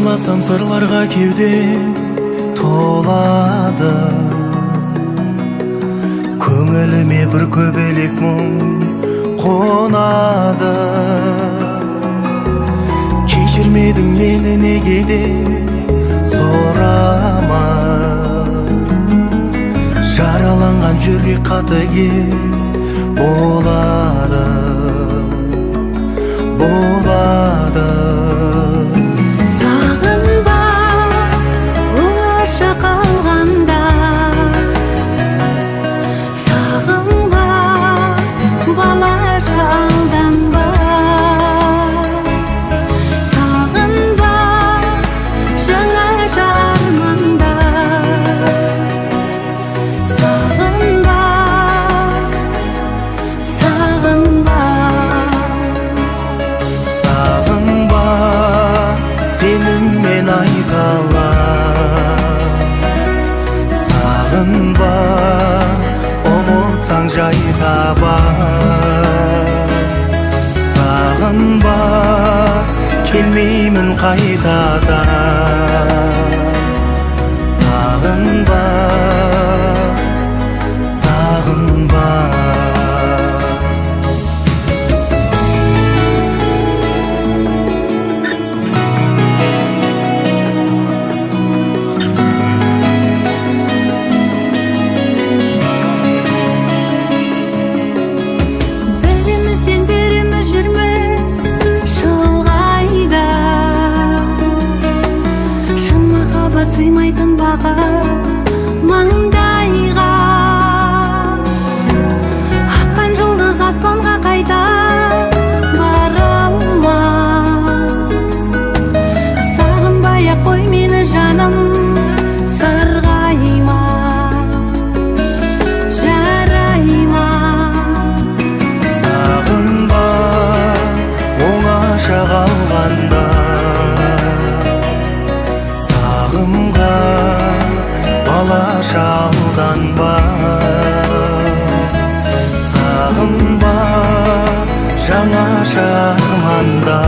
ойласам сырларға кеуде толады, көңіліме бір көбелек мұң қонады. Кешірмедің мені неге де сұрама, жараланған жүрек қатыгез болады. Сағынба оңаша қалғанда, сағынба балаша алданба, сағынба жаңаша арманда, сағынба, сағынба. Сеніммен айталам, сағынба, ұмытсаң жай табам. Сағынба, келмеймін қайтадан. Сағынба, сағынба. Сыймайтын баға маңдайға, аққан жұлдыз аспанға қайта бара алмас. Сағынбай-ақ қой мені жаным, сарғайма, жарайма. Сағынба оңаша қалғанда, сағымға балаша алданба. Сағынба жаңаша арманда.